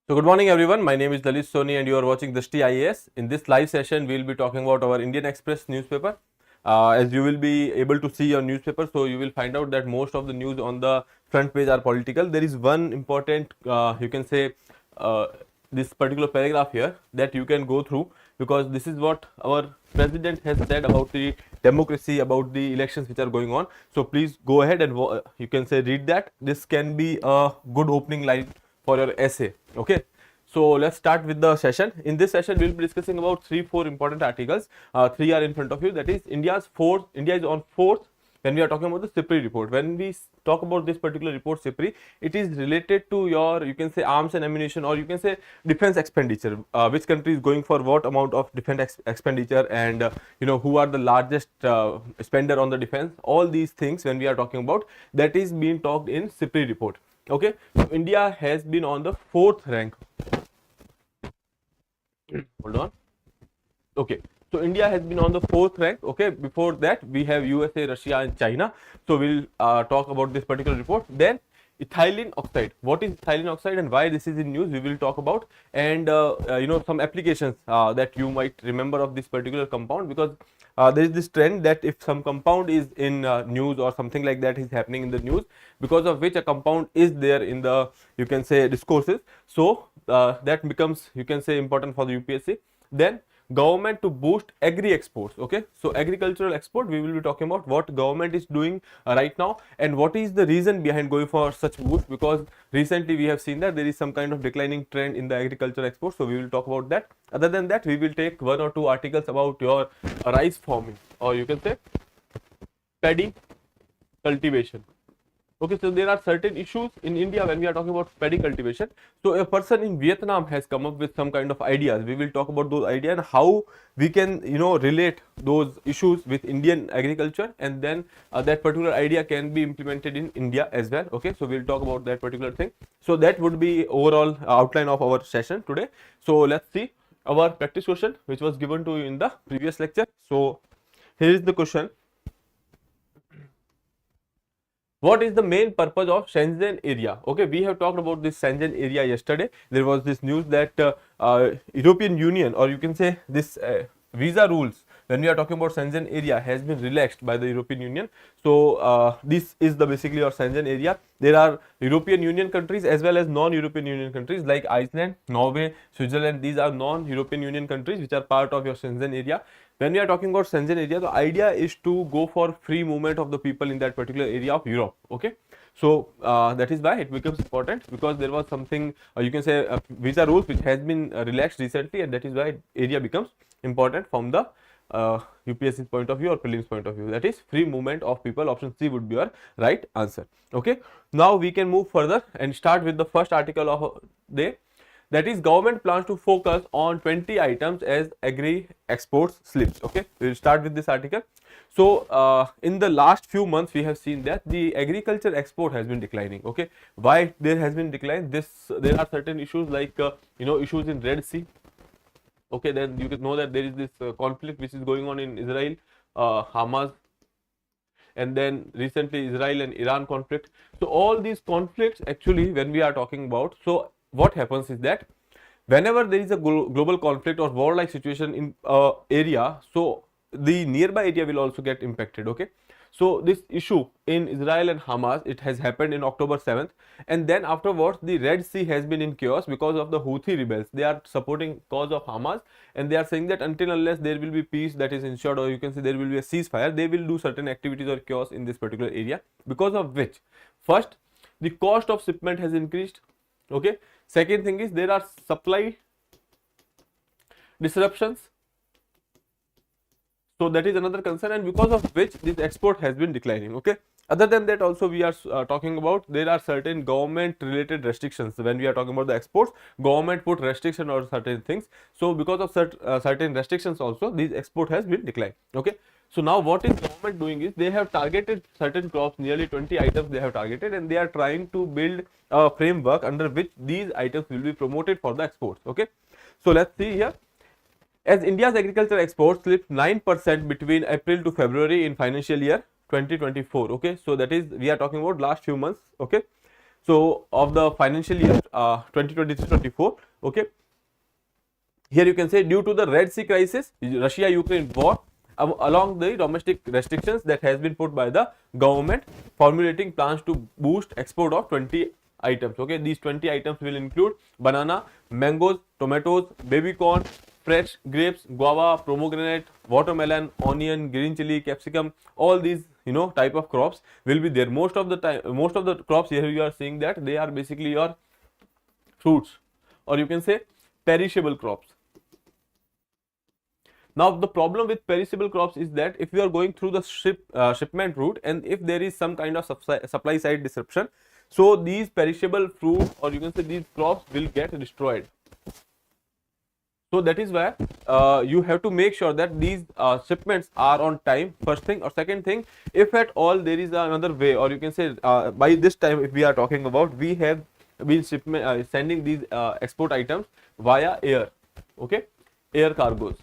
So good morning everyone, my name is Lalit Soni and you are watching Drishti IAS. In this live session, we will be talking about our Indian Express newspaper. As you will be able to see your newspaper, so you will find out that most of the news on the front page are political. There is one important, you can say, uh, this particular paragraph here that you can go through, because this is what our president has said about the democracy, about the elections which are going on. So please go ahead and you can say read that. This can be a good opening line for your essay. Okay, so let's start with the session. In this session we'll be discussing about 3-4 important articles. Three are in front of you, that is India is on fourth when we are talking about the CIPRI report. When we talk about this particular report CIPRI, it is related to your, you can say, arms and ammunition, or you can say defense expenditure, which country is going for what amount of defense expenditure, and who are the largest spender on the defense. All these things when we are talking about, that is being talked in CIPRI report. Okay, so India has been on the fourth rank. Hold on. Okay, so India has been on the fourth rank. Okay, before that we have USA, Russia and China. So we'll talk about this particular report. Then ethylene oxide. What is ethylene oxide and why this is in news, we will talk about. And some applications that you might remember of this particular compound, because there is this trend that if some compound is in news or something like that is happening in the news, because of which a compound is there in the, you can say, discourses, so that becomes, you can say, important for the UPSC. Then government to boost agri exports. Okay, so agricultural export, we will be talking about what government is doing right now and what is the reason behind going for such boost, because recently we have seen that there is some kind of declining trend in the agricultural exports. So we will talk about that. Other than that, we will take 1 or 2 articles about your rice farming, or you can say paddy cultivation. Okay, so there are certain issues in India when we are talking about paddy cultivation. So a person in Vietnam has come up with some kind of ideas. We will talk about those ideas and how we can, relate those issues with Indian agriculture, and then that particular idea can be implemented in India as well. Okay, so we'll talk about that particular thing. So that would be overall outline of our session today. So let's see our practice question which was given to you in the previous lecture. So here is the question. What is the main purpose of Shenzen area? Okay, we have talked about this Shenzen area yesterday. There was this news that European Union, or you can say this visa rules, when we are talking about Shenzen area, has been relaxed by the European Union. So this is the basically your Shenzen area. There are European Union countries as well as non-European Union countries like Iceland, Norway, Switzerland. These are non-European Union countries which are part of your Shenzen area. When we are talking about Shenzen area, the idea is to go for free movement of the people in that particular area of Europe. Okay, so that is why it becomes important, because there was something, you can say, visa rules which has been relaxed recently, and that is why area becomes important from the UPSC point of view or prelims point of view. That is free movement of people. Option C would be your right answer. Okay, now we can move further and start with the first article of the day. That is, government plans to focus on 20 items as agri exports slips. Okay, we will start with this article. So in the last few months we have seen that the agriculture export has been declining. Okay, why there has been decline? There are certain issues like issues in Red Sea. Okay, then you can know that there is this conflict which is going on in Israel, Hamas, and then recently Israel and Iran conflict. So all these conflicts, actually, when we are talking about, so what happens is that whenever there is a global conflict or war-like situation in area, so the nearby area will also get impacted. Okay, so this issue in Israel and Hamas, it has happened in October 7th, and then afterwards the Red Sea has been in chaos because of the Houthi rebels. They are supporting cause of Hamas, and they are saying that until unless there will be peace that is ensured, or you can say there will be a ceasefire, they will do certain activities or chaos in this particular area, because of which, first, the cost of shipment has increased. Okay, second thing is there are supply disruptions, so that is another concern, and because of which this export has been declining. Okay, other than that also we are talking about there are certain government related restrictions. When we are talking about the exports, government put restriction on certain things, so because of certain restrictions also this export has been declined. Okay, so now what is government doing is they have targeted certain crops, nearly 20 items they have targeted, and they are trying to build a framework under which these items will be promoted for the exports. Okay, so let's see here. As India's agricultural exports slipped 9% between April to February in financial year 2024. Okay, so that is, we are talking about last few months. Okay, So of the financial year 2023-24, okay, here you can say due to the Red Sea crisis, Russia-Ukraine war, along the domestic restrictions that has been put by the government, formulating plans to boost export of 20 items. Okay, these 20 items will include banana, mangoes, tomatoes, baby corn, fresh grapes, guava, pomegranate, watermelon, onion, green chili, capsicum. All these type of crops will be there. Most of the time, most of the crops here you are seeing that they are basically your fruits, or you can say perishable crops. Now the problem with perishable crops is that if you are going through the shipment route, and if there is some kind of supply side disruption, so these perishable fruit, or you can say these crops, will get destroyed. So that is why you have to make sure that these shipments are on time, first thing. Or second thing, if at all there is another way, or you can say by this time, if we are talking about, we have been sending these export items via air, okay, air cargoes.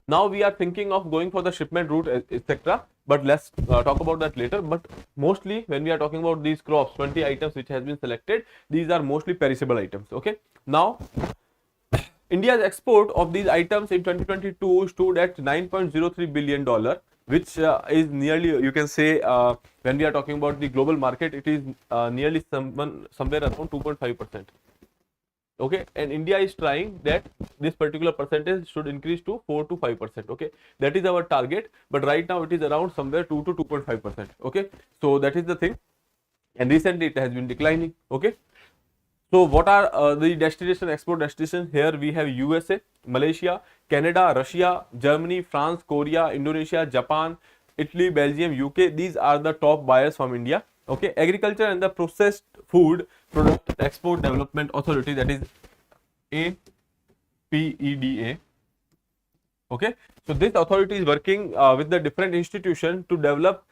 Now we are thinking of going for the shipment route, etc. But let's talk about that later. But mostly when we are talking about these crops, 20 items which has been selected, these are mostly perishable items. Okay. Now India's export of these items in 2022 stood at $9.03 billion, which is nearly, you can say, when we are talking about the global market, it is nearly somewhere around 2.5%. Okay, and India is trying that this particular percentage should increase to 4 to 5%. Okay, that is our target, but right now it is around somewhere 2 to 2.5%. Okay, so that is the thing, and recently it has been declining. Okay, so what are the destination, export destination? Here we have USA, Malaysia, Canada, Russia, Germany, France, Korea, Indonesia, Japan, Italy, Belgium, UK. These are the top buyers from India. Okay, Agriculture and the Processed Food Product Export Development Authority, that is APEDA. Okay, so this authority is working with the different institutions to develop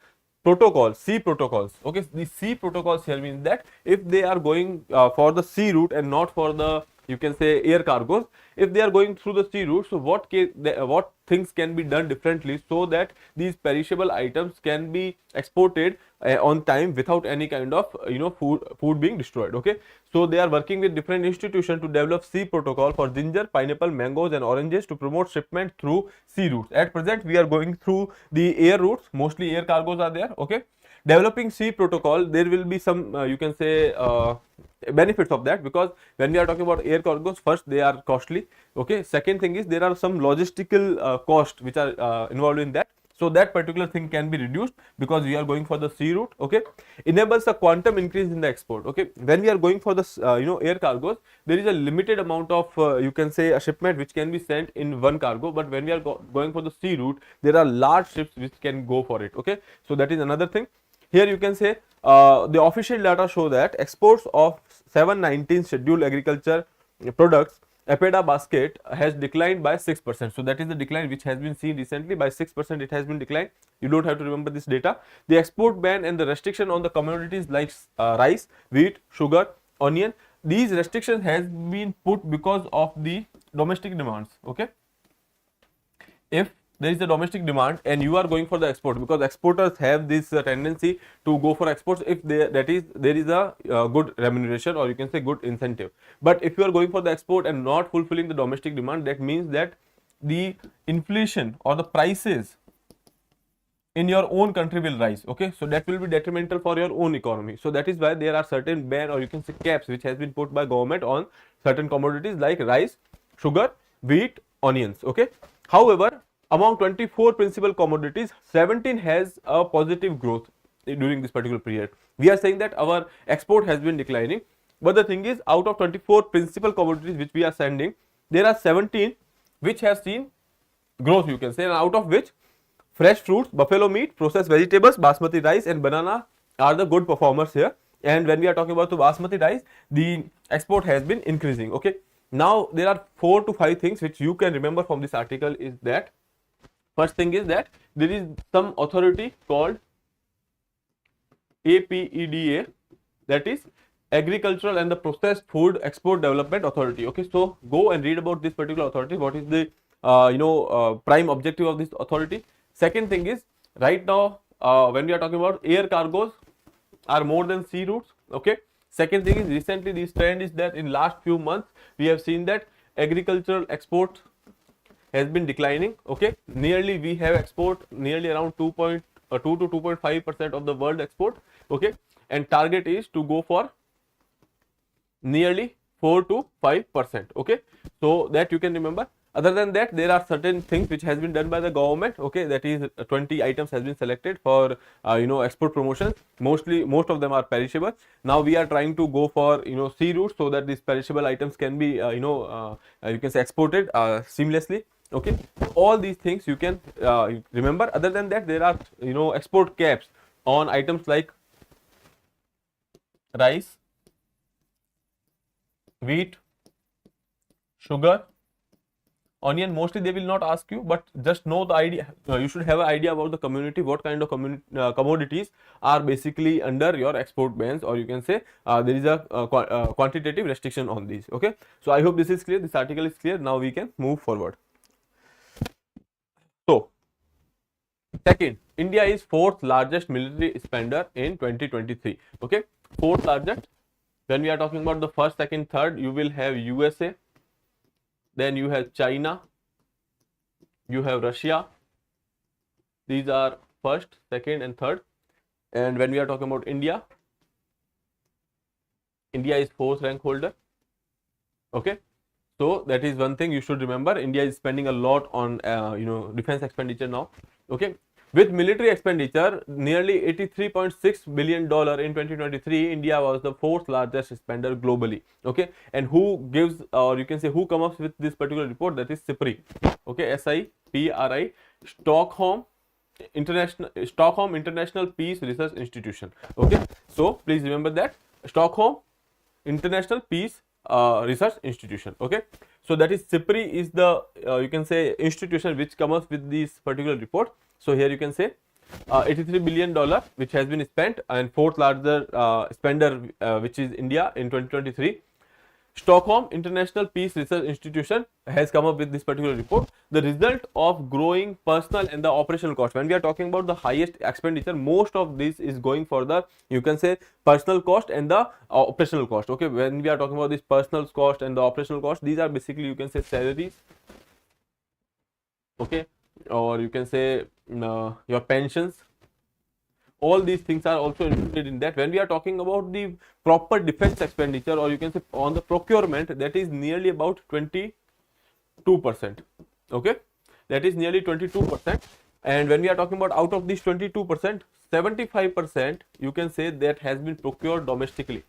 protocols, sea protocols. Okay, the sea protocols here means that if they are going for the sea route and not for the, you can say, air cargos, if they are going through the sea route, so what things can be done differently so that these perishable items can be exported on time without any kind of food being destroyed. Okay, so they are working with different institutions to develop sea protocol for ginger, pineapple, mangoes and oranges to promote shipment through sea routes. At present we are going through the air routes, mostly air cargos are there. Okay, developing sea protocol, there will be some you can say benefits of that, because when we are talking about air cargos, first they are costly. Okay, second thing is there are some logistical costs which are involved in that, so that particular thing can be reduced because we are going for the sea route. Okay, enables a quantum increase in the export. Okay, when we are going for the air cargos, there is a limited amount of you can say a shipment which can be sent in one cargo, but when we are going for the sea route, there are large ships which can go for it. Okay, so that is another thing. Here you can say the official data show that exports of 719 scheduled agriculture products APEDA basket has declined by 6%. So that is the decline which has been seen recently. By 6% it has been declined. You don't have to remember this data. The export ban and the restriction on the commodities like rice, wheat, sugar, onion, these restrictions has been put because of the domestic demands. Okay, if there is a domestic demand and you are going for the export, because exporters have this tendency to go for exports if there is a good remuneration, or you can say good incentive. But if you are going for the export and not fulfilling the domestic demand, that means that the inflation or the prices in your own country will rise. Okay, so that will be detrimental for your own economy. So that is why there are certain ban, or you can say caps, which has been put by government on certain commodities like rice, sugar, wheat, onions. Okay, however, among 24 principal commodities, 17 has a positive growth during this particular period. We are saying that our export has been declining, but the thing is, out of 24 principal commodities which we are sending, there are 17 which have seen growth, you can say, and out of which fresh fruits, buffalo meat, processed vegetables, basmati rice and banana are the good performers here. And when we are talking about the basmati rice, the export has been increasing. Okay, now there are 4 to 5 things which you can remember from this article. Is that first thing is that there is some authority called APEDA, that is Agricultural and the Processed Food Export Development Authority. Okay, so go and read about this particular authority. What is the prime objective of this authority? Second thing is, right now when we are talking about air cargos are more than sea routes. Okay. Second thing is, recently this trend is that in last few months we have seen that agricultural export has been declining. Okay, nearly we have export nearly around 2 to 2.5% of the world export. Okay, and target is to go for nearly 4 to 5%. Okay, so that you can remember. Other than that, there are certain things which has been done by the government. Okay, that is 20 items has been selected for export promotion. Most of them are perishable. Now we are trying to go for sea route, so that these perishable items can be you can say exported seamlessly. Okay, all these things you can remember. Other than that, there are export caps on items like rice, wheat, sugar, onion. Mostly they will not ask you, but just know the idea. You should have an idea about the community, what kind of commodities are basically under your export bans, or you can say there is a quantitative restriction on these. Okay, so I hope this is clear, this article is clear. Now we can move forward. So second, India is fourth largest military spender in 2023. Okay, fourth largest. When we are talking about the first, second, third, you will have USA, then you have China, you have Russia. These are first, second and third. And when we are talking about India, India is fourth rank holder. Okay, so that is one thing you should remember. India is spending a lot on defense expenditure now. Okay, with military expenditure nearly $83.6 billion in 2023, India was the fourth largest spender globally. Okay, and who gives, or you can say who comes up with this particular report? That is SIPRI. Okay, SIPRI, Stockholm International Peace Research Institution. Okay, so please remember that Stockholm International Peace Research Institution. Okay, so that is SIPRI is the you can say institution which comes up with this particular report. So here you can say $83 billion which has been spent, and fourth largest spender which is India in 2023. Stockholm International Peace Research Institution has come up with this particular report. The result of growing personal and the operational cost. When we are talking about the highest expenditure, most of this is going for the, you can say, personal cost and the operational cost. Okay, when we are talking about this personal cost and the operational cost, these are basically, you can say, salaries. Okay, or you can say your pensions. All these things are also included in that. When we are talking about the proper defense expenditure, or you can say on the procurement, that is nearly about 22%. Okay, that is nearly 22%. And when we are talking about out of these 22%, 75% you can say that has been procured domestically.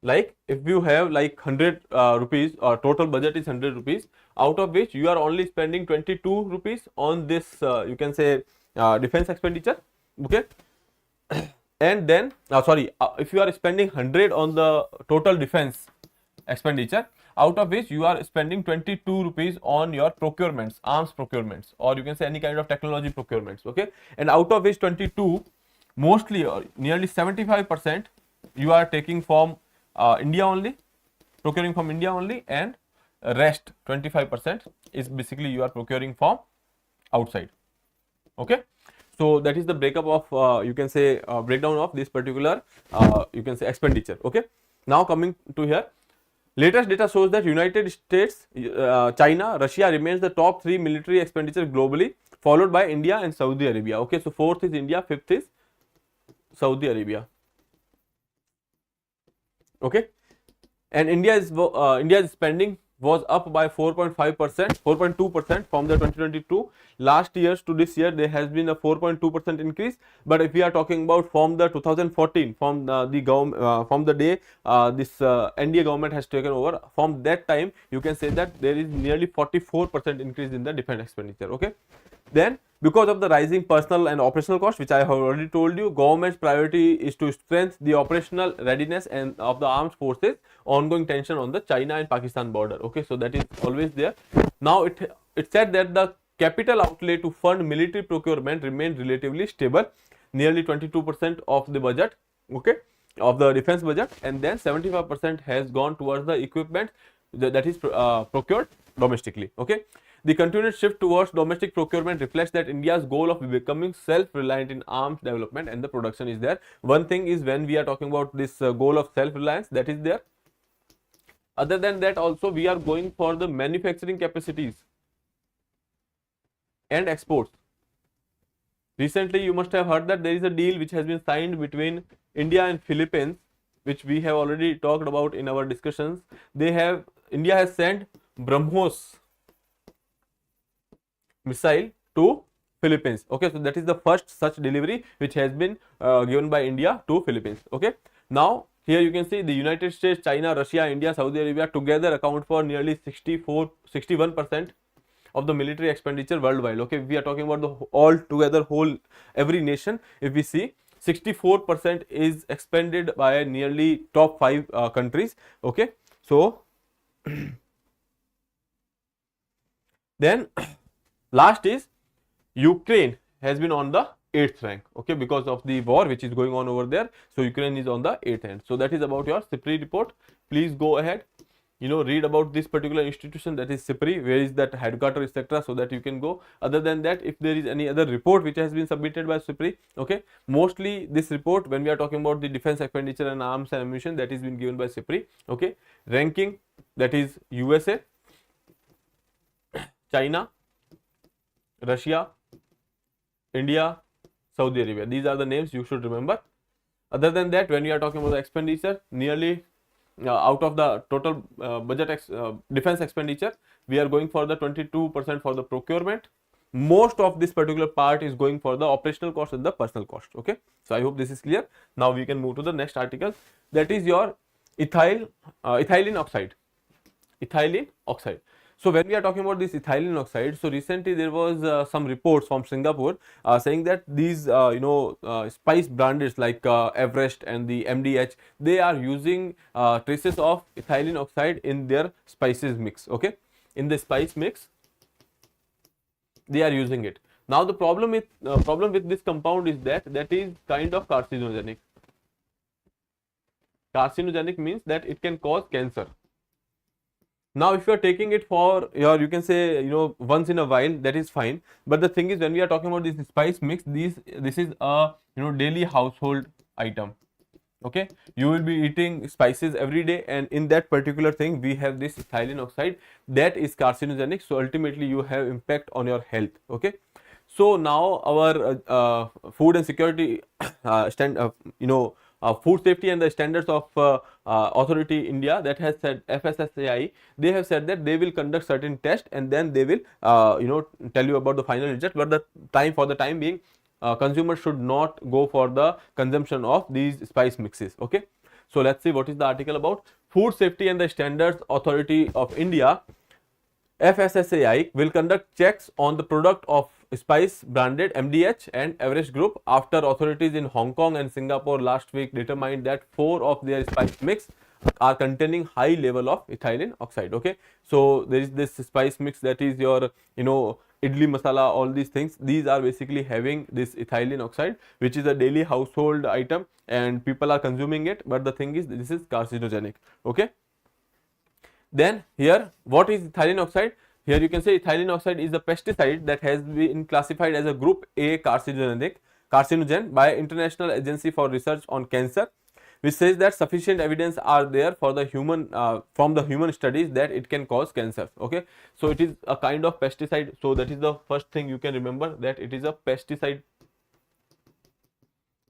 Like if you have like 100 rupees, or total budget is 100 rupees, out of which you are only spending 22 rupees on this you can say defense expenditure. Okay, and then if you are spending 100 on the total defense expenditure, out of which you are spending 22 rupees on your procurements, arms procurements, or you can say any kind of technology procurements. Okay, and out of which 22, mostly or nearly 75% you are taking from India only, procuring from India only, and rest 25% is basically you are procuring from outside. Okay, so that is the breakup of you can say breakdown of this particular you can say expenditure. Okay, now coming to here, latest data shows that United States, China, Russia remains the top 3 military expenditure globally, followed by India and Saudi Arabia. Okay, so fourth is India, fifth is Saudi Arabia. Okay, and India's spending was up by 4.5%, 4.2% from the 2022 last years to this year. There has been a 4.2% increase. But if we are talking about from the 2014, from the government, from the day this NDA government has taken over, from that time you can say that there is nearly 44% increase in the defense expenditure. Okay, then because of the rising personal and operational cost, which I have already told you, government's priority is to strengthen the operational readiness and of the armed forces, ongoing tension on the China and Pakistan border. Okay, so that is always there. Now it said that the capital outlay to fund military procurement remained relatively stable, nearly 22% of the budget. Okay, of the defense budget, and then 75% has gone towards the equipment that is procured domestically. Okay, The continued shift towards domestic procurement reflects that India's goal of becoming self-reliant in arms development and the production is there. One thing is when we are talking about this goal of self-reliance, that is there. Other than that, also we are going for the manufacturing capacities and exports. Recently, you must have heard that there is a deal which has been signed between India and Philippines, which we have already talked about in our discussions. India has sent BrahMos missile to Philippines. Okay, so that is the first such delivery which has been given by India to Philippines. Okay, now here you can see the United States, China, Russia, India, Saudi Arabia together account for nearly 61% of the military expenditure worldwide. Okay, we are talking about the all together whole every nation. If we see 64% is expended by nearly top 5 countries. Okay, so then last is Ukraine has been on the 8th rank. Okay, because of the war which is going on over there. So Ukraine is on the 8th rank. So that is about your SIPRI report. Please go ahead, read about this particular institution, that is SIPRI, where is that headquarter, etc., so that you can go. Other than that, if there is any other report which has been submitted by SIPRI, okay, mostly this report when we are talking about the defense expenditure and arms and ammunition, that is been given by SIPRI. Okay, ranking, that is USA, China, Russia, India, Saudi Arabia. These are the names you should remember. Other than that, when we are talking about the expenditure, nearly out of the total defense expenditure, we are going for the 22% for the procurement. Most of this particular part is going for the operational cost and the personal cost. Okay, so I hope this is clear. Now we can move to the next article, that is your ethylene oxide. Ethylene oxide. So when we are talking about this ethylene oxide, so recently there was some reports from Singapore saying that these spice brands like Everest and the MDH, they are using traces of ethylene oxide in their spices mix. Okay, in the spice mix they are using it. Now the problem with this compound is that is kind of carcinogenic. Carcinogenic means that it can cause cancer. Now, if you are taking it for your, you can say, once in a while, that is fine. But the thing is, when we are talking about this spice mix, this is a daily household item. Okay, you will be eating spices every day, and in that particular thing, we have this ethylene oxide that is carcinogenic. So ultimately, you have impact on your health. Okay, so now our food and security food safety and the standards of authority India, that has said FSSAI, they have said that they will conduct certain tests and then they will tell you about the final result. But for the time being, consumers should not go for the consumption of these spice mixes. Okay, so let's see what is the article about. Food safety and the standards authority of India, FSSAI, will conduct checks on the product of spice branded MDH and Everest Group after authorities in Hong Kong and Singapore last week determined that 4 of their spice mix are containing high level of ethylene oxide. Okay, so there is this spice mix, that is your idli masala, all these things, these are basically having this ethylene oxide, which is a daily household item and people are consuming it, but the thing is this is carcinogenic. Okay, then here, what is ethylene oxide? Here you can say ethylene oxide is a pesticide that has been classified as a group A carcinogen by International Agency for Research on Cancer, which says that sufficient evidence are there for the human from the human studies that it can cause cancer. Okay, so it is a kind of pesticide. So that is the first thing you can remember, that it is a pesticide.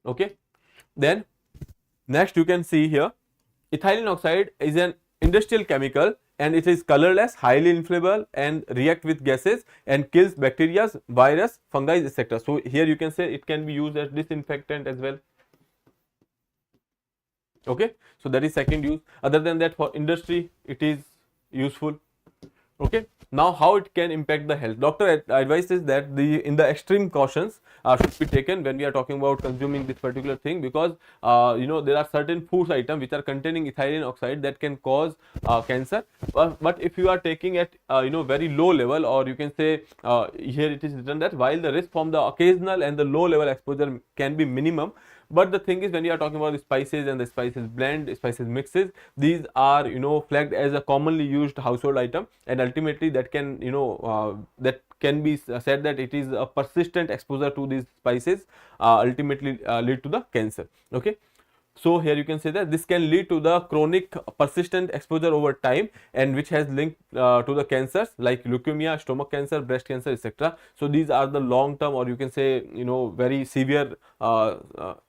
Okay, then next you can see here, ethylene oxide is an industrial chemical and it is colorless, highly inflammable and react with gases and kills bacteria, virus, fungi, etc. So here you can say it can be used as disinfectant as well. Okay, so that is second use. Other than that, for industry it is useful. Okay, now how it can impact the health. Doctor advises that in the extreme cautions should be taken when we are talking about consuming this particular thing, because there are certain food items which are containing ethylene oxide that can cause cancer. But if you are taking at very low level, or you can say here it is written that while the risk from the occasional and the low level exposure can be minimum, But the thing is, when you are talking about the spices and the spices blend, spices mixes, these are, you know, flagged as a commonly used household item, and ultimately that can, you know, that can be said that it is a persistent exposure to these spices ultimately lead to the cancer. Okay, so here you can say that this can lead to the chronic persistent exposure over time, and which has linked to the cancers like leukemia, stomach cancer, breast cancer, etc. So these are the long term, or you can say, you know, very severe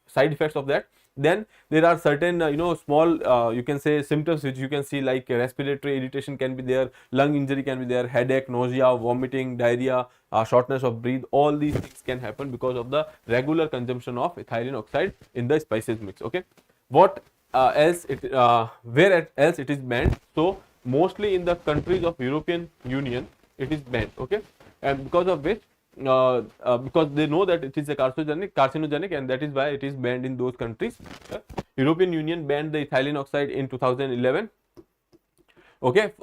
side effects of that. Then there are certain you know, small you can say symptoms which you can see, like respiratory irritation can be there, lung injury can be there, headache, nausea, vomiting, diarrhea, shortness of breath. All these things can happen because of the regular consumption of ethylene oxide in the spices mix. Okay, what else it where else it is banned? So mostly in the countries of European Union it is banned. Okay, and because of which because they know that it is a carcinogenic, and that is why it is banned in those countries. European Union banned the ethylene oxide in 2011. Okay,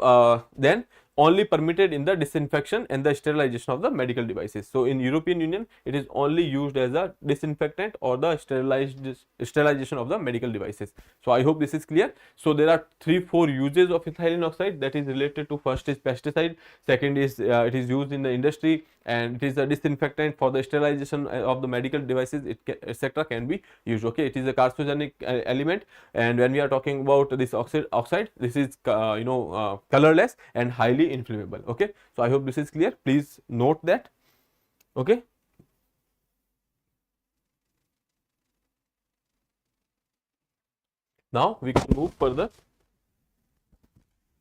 then only permitted in the disinfection and the sterilization of the medical devices. So in European Union it is only used as a disinfectant or the sterilization of the medical devices. So I hope this is clear. So there are 3-4 uses of ethylene oxide that is related to. First is pesticide, second is it is used in the industry, and it is a disinfectant for the sterilization of the medical devices, etc. can be used. Okay, it is a carcinogenic element, and when we are talking about this oxide, this is you know, colorless and highly inflammable. Okay, so I hope this is clear. Please note that. Okay, now we can move further.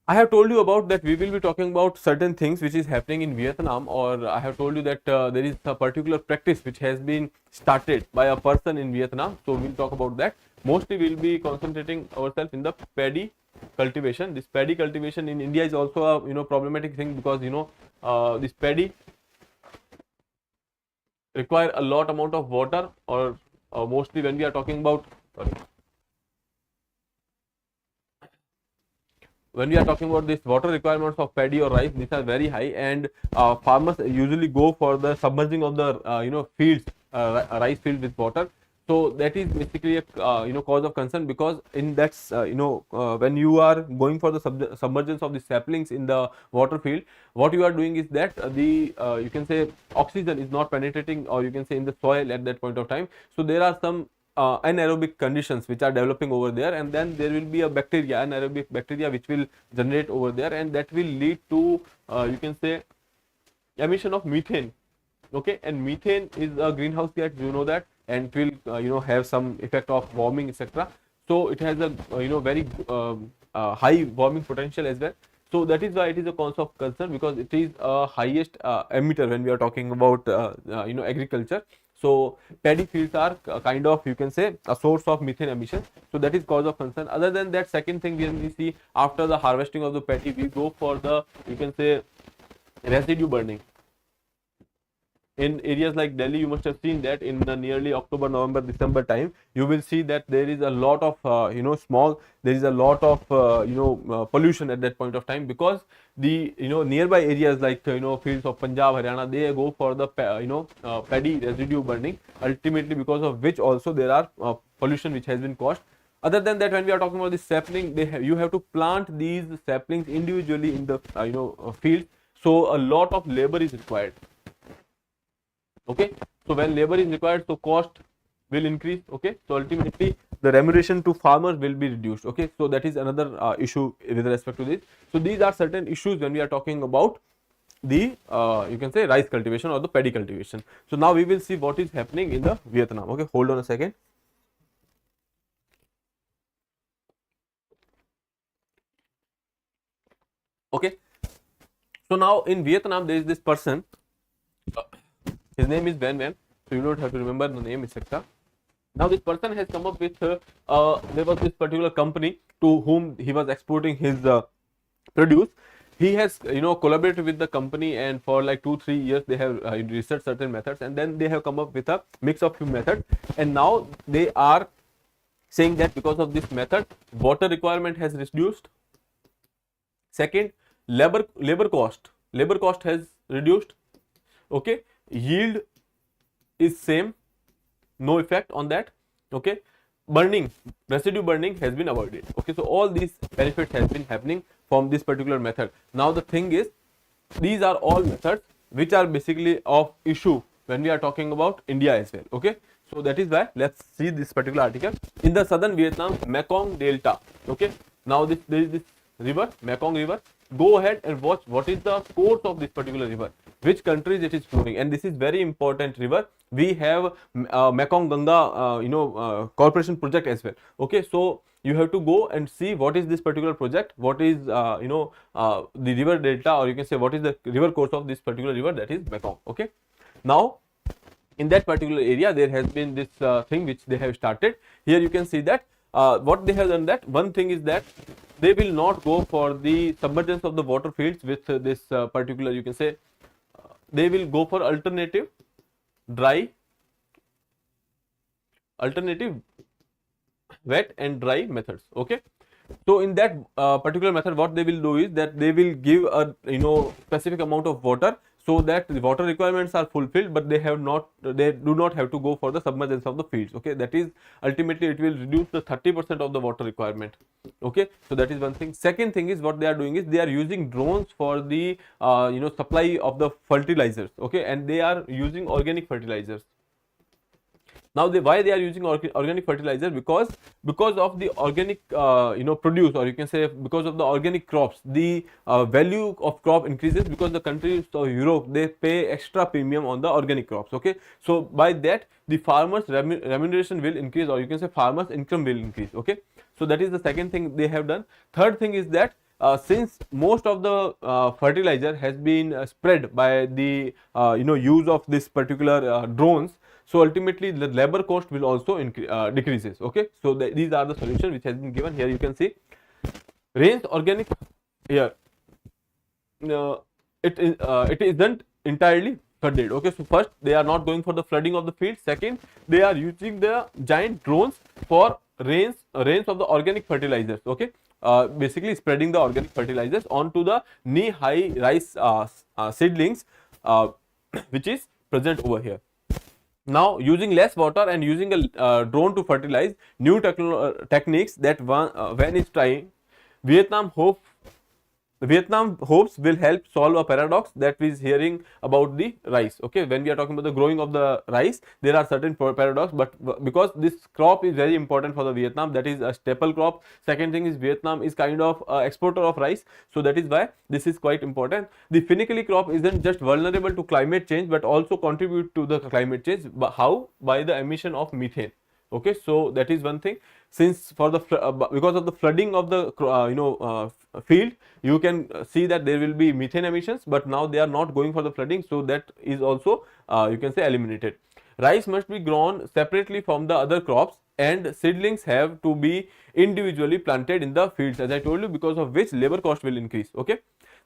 I have told you about that we will be talking about certain things which is happening in Vietnam, or I have told you that there is a particular practice which has been started by a person in Vietnam. So we'll talk about that. Mostly we'll be concentrating ourselves in the paddy cultivation. This paddy cultivation in India is also a, you know, problematic thing, because you know, this paddy require a lot amount of water, or mostly when we are talking about, sorry, when we are talking about this water requirements of paddy or rice, these are very high, and farmers usually go for the submerging of the you know, fields, rice field with water. So that is basically a you know, cause of concern, because in that you know, when you are going for the submergence of the saplings in the water field, what you are doing is that the you can say oxygen is not penetrating, or you can say in the soil at that point of time. So there are some anaerobic conditions which are developing over there, and then there will be a bacteria, anaerobic bacteria, which will generate over there, and that will lead to you can say emission of methane. Okay, and methane is a greenhouse gas, you know that, and it will you know, have some effect of warming, etc. So it has a you know, very high warming potential as well. So that is why it is a cause of concern, because it is a highest emitter when we are talking about you know, agriculture. So paddy fields are kind of, you can say, a source of methane emission. So that is cause of concern. Other than that, second thing, when we see after the harvesting of the paddy, we go for the, you can say, residue burning. In areas like Delhi, you must have seen that in the nearly October, November, December time, you will see that there is a lot of you know, there is a lot of you know, pollution at that point of time, because the, you know, nearby areas like you know, fields of Punjab, Haryana, they go for the you know, paddy residue burning, ultimately because of which also there are pollution which has been caused. Other than that, when we are talking about the sapling, you have to plant these saplings individually in the you know, field. So a lot of labor is required. Okay, so when labor is required, so cost will increase. Okay, so ultimately the remuneration to farmers will be reduced. Okay, so that is another issue with respect to this. So these are certain issues when we are talking about the you can say rice cultivation or the paddy cultivation. So now we will see what is happening in the Vietnam. Okay, hold on a second. Okay, so now in Vietnam there is this person, his name is Van Van, so you don't have to remember the name, etc. Now this person has come up with there was this particular company to whom he was exporting his produce. He has, you know, collaborated with the company, and for like 2-3 years they have researched certain methods, and then they have come up with a mix of few methods, and now they are saying that because of this method, water requirement has reduced. Second, labor cost has reduced. Okay, yield is same, no effect on that. Okay, burning, residue burning has been avoided. Okay, so all these benefits has been happening from this particular method. Now the thing is, these are all methods which are basically of issue when we are talking about India as well. Okay, so that is why let's see this particular article. In the southern Vietnam Mekong Delta. Okay, now there is this river, Mekong river. Go ahead and watch what is the course of this particular river, which countries it is flowing, and this is very important river. We have Mekong Ganga corporation project as well. Okay, so you have to go and see what is this particular project, what is the river delta, or you can say what is the river course of this particular river, that is Mekong. Okay, now in that particular area there has been this thing which they have started. Here you can see that what they have done, that one thing is that they will not go for the submergence of the water fields with this particular, you can say, they will go for alternative wet and dry methods. Okay, so in that particular method, what they will do is that they will give a specific amount of water, so that the water requirements are fulfilled, but they do not have to go for the submergence of the fields. Okay, that is ultimately it will reduce the 30% of the water requirement. Okay, so that is one thing. Second thing is, what they are doing is they are using drones for the supply of the fertilizers. Okay, and they are using organic fertilizers. Now why they are using organic fertilizer? Because of the organic produce, or you can say because of the organic crops, the value of crop increases, because the countries of Europe, they pay extra premium on the organic crops. Okay, so by that the farmers remuneration will increase, or you can say farmers income will increase. Okay, so that is the second thing they have done. Third thing is that since most of the fertilizer has been spread by the use of this particular drones, so ultimately the labor cost will also decreases. Okay, so these are the solution which has been given. Here you can see rains organic. Here it isn't entirely flooded. Okay, so first they are not going for the flooding of the field. Second, they are using the giant drones for rains of the organic fertilizers. Okay, basically spreading the organic fertilizers onto the knee-high rice seedlings, which is present over here. Now, using less water and using a drone to fertilize, new techniques that when is trying, Vietnam hopes will help solve a paradox that we is hearing about the rice. Okay, when we are talking about the growing of the rice, there are certain paradox, but because this crop is very important for the Vietnam, that is a staple crop. Second thing is Vietnam is kind of exporter of rice, so that is why this is quite important. The funicular crop isn't just vulnerable to climate change, but also contribute to the climate change. But how? By the emission of methane. Okay, so that is one thing. Since for the because of the flooding of the field, you can see that there will be methane emissions, but now they are not going for the flooding, so that is also you can say eliminated. Rice must be grown separately from the other crops, and seedlings have to be individually planted in the fields, as I told you, because of which labor cost will increase. Okay,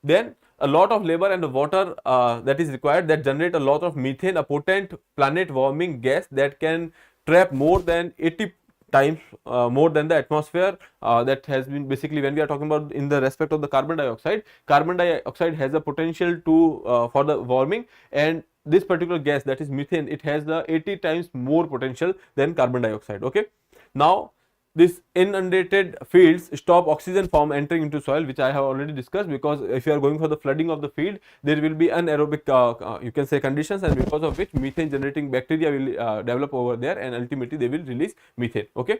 then a lot of labor and the water that is required, that generate a lot of methane, a potent planet warming gas that can trap more than 80 times more than the atmosphere. That has been basically, when we are talking about in the respect of the carbon dioxide has a potential to for the warming, and this particular gas, that is methane, it has the 80 times more potential than carbon dioxide. Okay, now this inundated fields stop oxygen from entering into soil, which I have already discussed, because if you are going for the flooding of the field, there will be anaerobic you can say conditions, and because of which methane generating bacteria will develop over there, and ultimately they will release methane. Okay,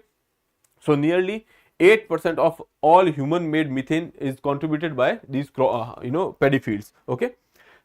so nearly 8% of all human made methane is contributed by these paddy fields. Okay,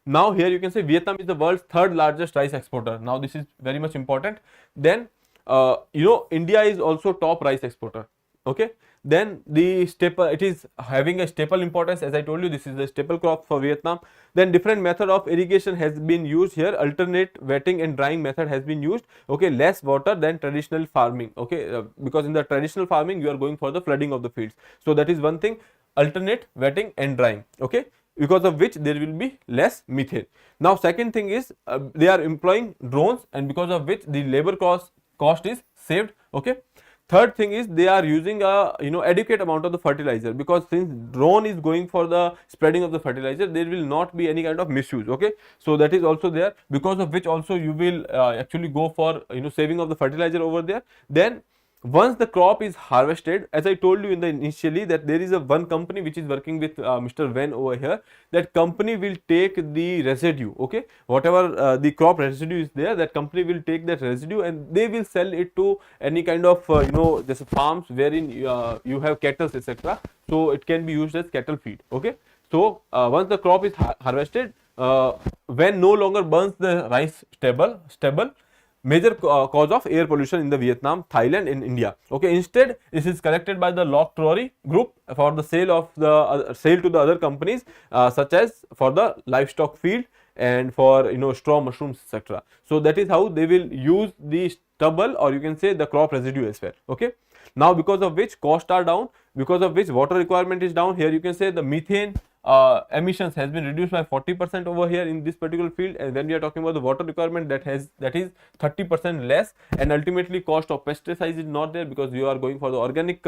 now here you can say Vietnam is the world's third largest rice exporter. Now this is very much important. Then India is also top rice exporter. Okay, then the staple, it is having a staple importance, as I told you, this is the staple crop for Vietnam. Then different method of irrigation has been used here. Alternate wetting and drying method has been used. Okay, less water than traditional farming. Okay, because in the traditional farming you are going for the flooding of the fields, so that is one thing, alternate wetting and drying. Okay, because of which there will be less methane. Now second thing is they are employing drones, and because of which the labor cost is saved. Okay, third thing is they are using a adequate amount of the fertilizer, because since drone is going for the spreading of the fertilizer, there will not be any kind of misuse. Okay, so that is also there, because of which also you will actually go for saving of the fertilizer over there. Then once the crop is harvested, as I told you in the initially, that there is a one company which is working with Mr. Wen over here. That company will take the residue, okay, whatever the crop residue is there, that company will take that residue and they will sell it to any kind of just farms wherein you have cattle, etc. So it can be used as cattle feed, okay. So once the crop is harvested, when no longer burns the rice stubble, major cause of air pollution in the Vietnam, Thailand, and India. Okay, instead this is collected by the Lok Trory group for the sale of the sale to the other companies, such as for the livestock feed and for straw mushrooms, etc. So that is how they will use the stubble, or you can say the crop residue as well. Okay, now because of which costs are down, because of which water requirement is down. Here you can say the methane emissions has been reduced by 40% over here in this particular field, and when we are talking about the water requirement, that is 30% less, and ultimately cost of pesticides is not there because you are going for the organic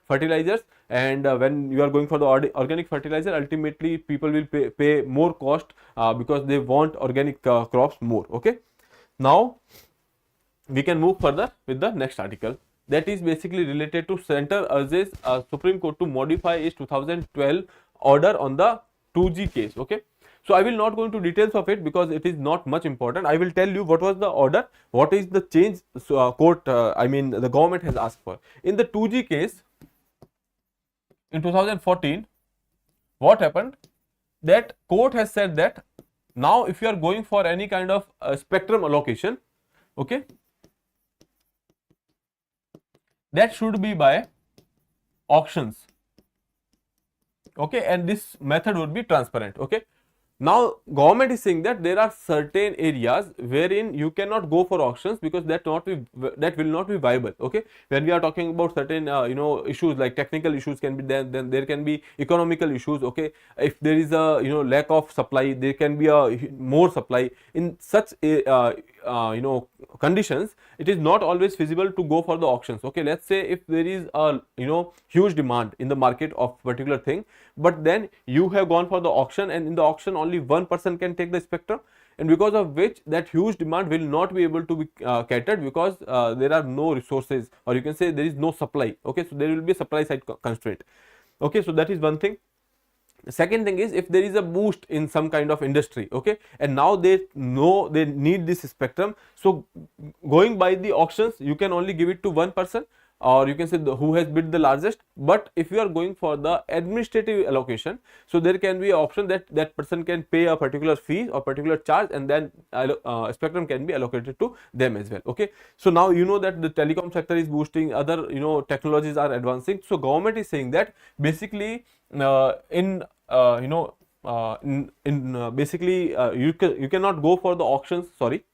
fertilizers, and when you are going for the organic fertilizer, ultimately people will pay more cost because they want organic crops more. Okay, now we can move further with the next article, that is basically related to center urges Supreme Court to modify its 2012 order on the 2G case. Okay, so I will not go into details of it because it is not much important. I will tell you what was the order, what is the change the government has asked for in the 2G case. In 2014, what happened, that court has said that now if you are going for any kind of spectrum allocation, okay, that should be by auctions, okay, and this method would be transparent. Okay, now government is saying that there are certain areas wherein you cannot go for auctions because that will not be viable. Okay, when we are talking about certain issues like technical issues can be there, then there can be economical issues. Okay, if there is a lack of supply, there can be a more supply. In such conditions, it is not always feasible to go for the auctions. Okay, let's say if there is a huge demand in the market of particular thing, but then you have gone for the auction, and in the auction only one person can take the spectrum, and because of which that huge demand will not be able to be catered because there are no resources, or you can say there is no supply. Okay, so there will be a supply side constraint. Okay, so that is one thing. The second thing is, if there is a boost in some kind of industry, okay, and now they know they need this spectrum, so going by the auctions, you can only give it to one person, or you can say who has bid the largest. But if you are going for the administrative allocation, so there can be an option that that person can pay a particular fee or particular charge, and then spectrum can be allocated to them as well. Okay, so now you know that the telecom sector is boosting, other technologies are advancing, so government is saying that basically you cannot go for the auctions. Sorry,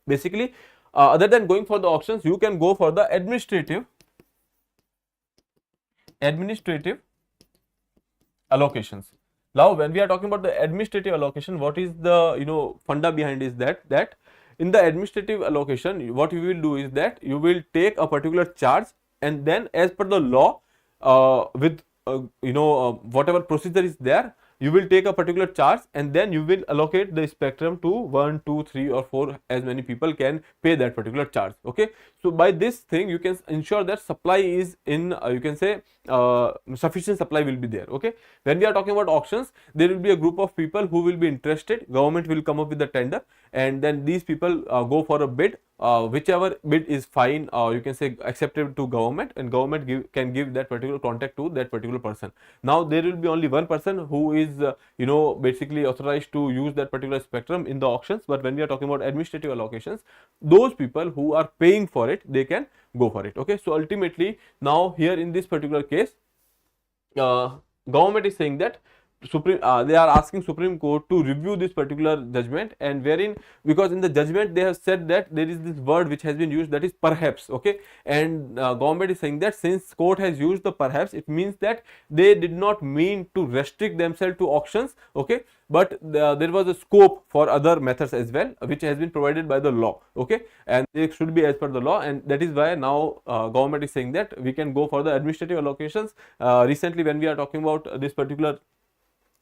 basically other than going for the auctions, you can go for the administrative allocations. Now when we are talking about the administrative allocation, what is the funda behind is that in the administrative allocation, what you will do is that you will take a particular charge, and then as per the law, with whatever procedure is there, you will take a particular charge, and then you will allocate the spectrum to 1, 2, 3 or 4, as many people can pay that particular charge. Okay, so by this thing you can ensure that supply is in you can say sufficient supply will be there. Okay, when we are talking about auctions, there will be a group of people who will be interested, government will come up with the tender, and then these people go for a bid. Whichever bid is fine, you can say accepted to government, and government can give that particular contract to that particular person. Now there will be only one person who is basically authorized to use that particular spectrum in the auctions. But when we are talking about administrative allocations, those people who are paying for it, they can go for it. Okay, so ultimately now here in this particular case, government is saying that they are asking Supreme Court to review this particular judgment, and wherein, because in the judgment they have said that there is this word which has been used, that is perhaps. Okay, and government is saying that since court has used the perhaps, it means that they did not mean to restrict themselves to auctions. Okay, but there was a scope for other methods as well, which has been provided by the law. Okay, and they should be as per the law, and that is why now government is saying that we can go for the administrative allocations. Recently when we are talking about this particular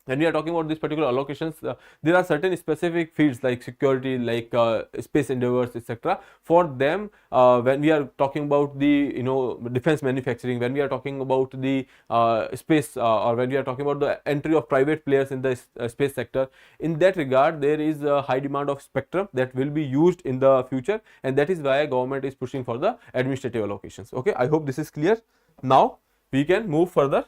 when we are talking about this particular allocations, there are certain specific fields like security, like space endeavors, etc. For them, when we are talking about the defense manufacturing, when we are talking about the space, or when we are talking about the entry of private players in the space sector, in that regard there is a high demand of spectrum that will be used in the future, and that is why government is pushing for the administrative allocations. Okay, I hope this is clear. Now we can move further.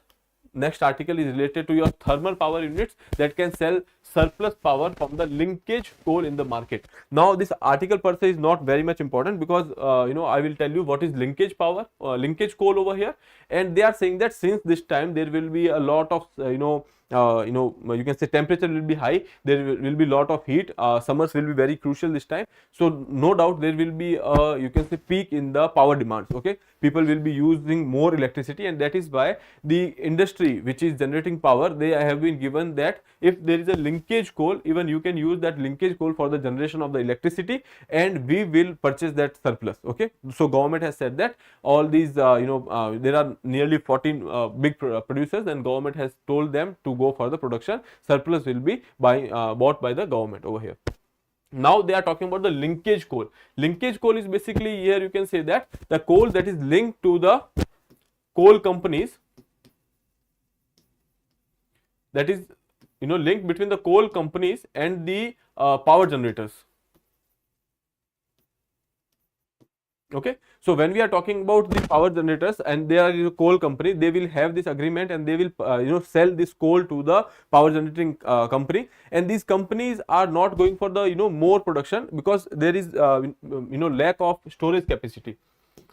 Next article is related to your thermal power units that can sell surplus power from the linkage coal in the market. Now this article per se is not very much important, because I will tell you what is linkage power, linkage coal over here, and they are saying that since this time there will be a lot of you can say temperature will be high, there will be lot of heat, summers will be very crucial this time, so no doubt there will be you can say peak in the power demands. Okay, people will be using more electricity, and that is why the industry which is generating power, they have been given that if there is a linkage coal, even you can use that linkage coal for the generation of the electricity, and we will purchase that surplus. Okay, so government has said that all these there are nearly 14 big producers, and government has told them to go for the production. Surplus will be bought by the government over here. Now they are talking about the linkage coal. Linkage coal is basically, here you can say that the coal that is linked to the coal companies, that is linked between the coal companies and the power generators. Okay, so when we are talking about the power generators and they are a coal company, they will have this agreement, and they will sell this coal to the power generating company, and these companies are not going for the more production, because there is lack of storage capacity.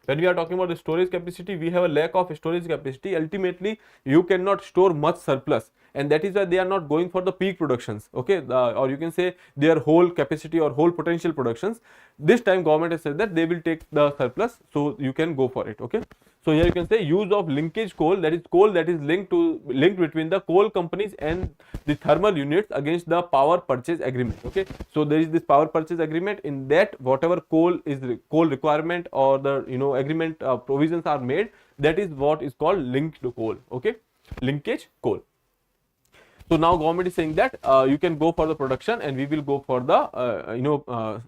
When we are talking about the storage capacity, we have a lack of storage capacity. Ultimately you cannot store much surplus, and that is why they are not going for the peak productions. Okay, or you can say their whole capacity or whole potential productions. This time government has said that they will take the surplus, so you can go for it. Okay, so here you can say use of linkage coal, that is coal that is linked between the coal companies and the thermal units against the power purchase agreement. Okay, so there is this power purchase agreement, in that whatever coal requirement or the agreement provisions are made, that is what is called linked coal. Okay, linkage coal. So now government is saying that you can go for the production, and we will go for the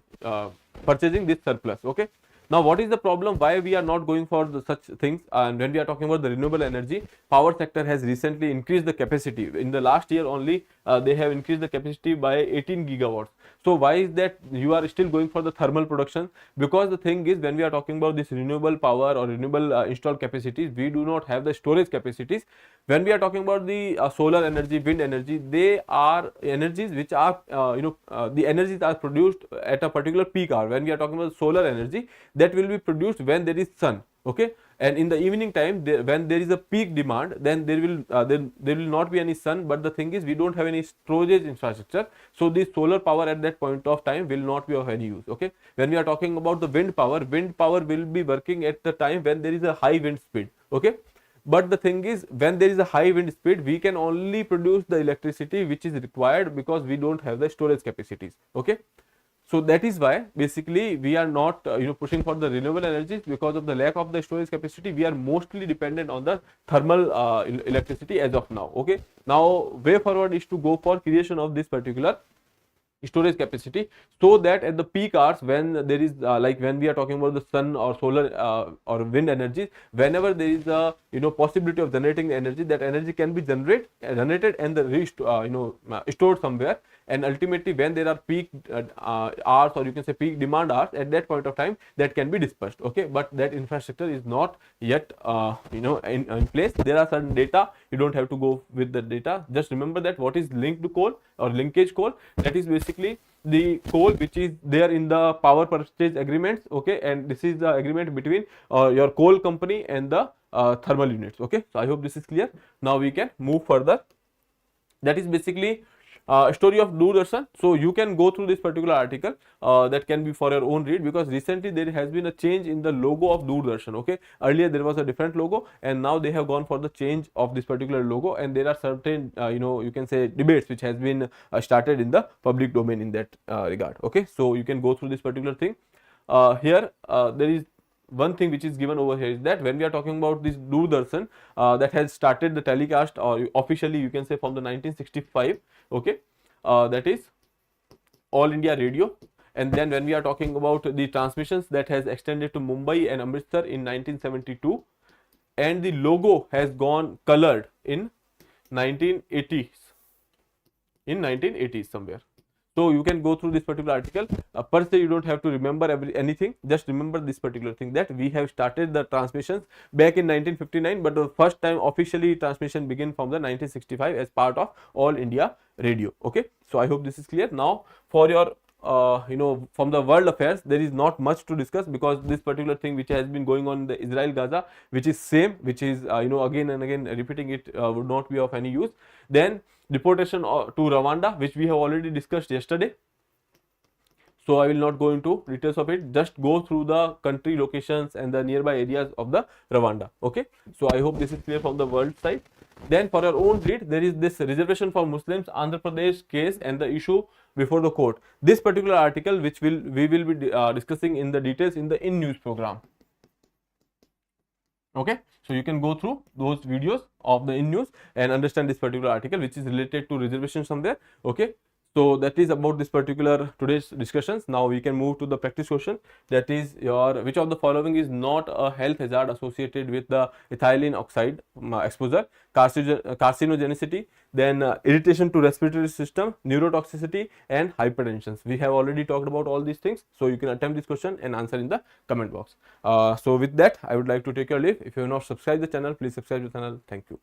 purchasing this surplus. Okay, now what is the problem, why we are not going for such things? And when we are talking about the renewable energy, power sector has recently increased the capacity. In the last year only they have increased the capacity by 18 gigawatts. So why is that you are still going for the thermal production? Because the thing is, when we are talking about this renewable power or renewable installed capacities, we do not have the storage capacities. When we are talking about the solar energy, wind energy, they are energies which are the energies are produced at a particular peak hour. When we are talking about solar energy, that will be produced when there is sun. Okay, and in the evening time, when there is a peak demand, then there will not be any sun. But the thing is, we don't have any storage infrastructure, so the solar power at that point of time will not be of any use. Okay, when we are talking about the wind power will be working at the time when there is a high wind speed. Okay, but the thing is, when there is a high wind speed, we can only produce the electricity which is required, because we don't have the storage capacities. Okay, so that is why basically we are not pushing for the renewable energies, because of the lack of the storage capacity. We are mostly dependent on the thermal electricity as of now. Okay, now way forward is to go for creation of this particular storage capacity, so that at the peak hours, when there is like when we are talking about the sun or solar or wind energies, whenever there is a possibility of generating the energy, that energy can be generated and stored somewhere, and ultimately when there are peak hours, or you can say peak demand hours, at that point of time that can be dispersed. Okay, but that infrastructure is not yet in place. There are certain data, you don't have to go with the data, just remember that what is linked to coal or linkage coal, that is basically the coal which is there in the power purchase agreements. Okay, and this is the agreement between your coal company and the thermal units. Okay, so I hope this is clear. Now we can move further. That is basically story of Doordarshan. So you can go through this particular article, that can be for your own read, because recently there has been a change in the logo of Doordarshan. Okay, earlier there was a different logo, and now they have gone for the change of this particular logo, and there are certain you can say debates which has been started in the public domain in that regard. Okay, so you can go through this particular thing. Here there is one thing which is given over here is that when we are talking about this Doordarshan that has started the telecast, or officially you can say from the 1965, okay, that is All India Radio. And then when we are talking about the transmissions, that has extended to Mumbai and Amritsar in 1972, and the logo has gone colored in 1980s, somewhere. So you can go through this particular article. Per se, you don't have to remember anything. Just remember this particular thing, that we have started the transmissions back in 1959, but the first time officially transmission began from the 1965 as part of All India Radio. Okay. So I hope this is clear. Now for your from the world affairs, there is not much to discuss, because this particular thing which has been going on in the Israel Gaza, which is same, which is again and again repeating it would not be of any use. Then deportation to Rwanda, which we have already discussed yesterday. So I will not go into details of it. Just go through the country locations and the nearby areas of the Rwanda. Okay. So I hope this is clear from the world side. Then for your own read, there is this reservation for Muslims, Andhra Pradesh case and the issue before the court. This particular article, which we will be discussing in the details in the in news program. Okay, so you can go through those videos of the in news and understand this particular article, which is related to reservation somewhere. Okay. So that is about this particular today's discussions. Now we can move to the practice question, that is your which of the following is not a health hazard associated with the ethylene oxide exposure: carcinogenicity, then irritation to respiratory system, neurotoxicity, and hypertension. We have already talked about all these things, so you can attempt this question and answer in the comment box. So with that, I would like to take your leave. If you have not subscribed the channel, please subscribe the channel. Thank you.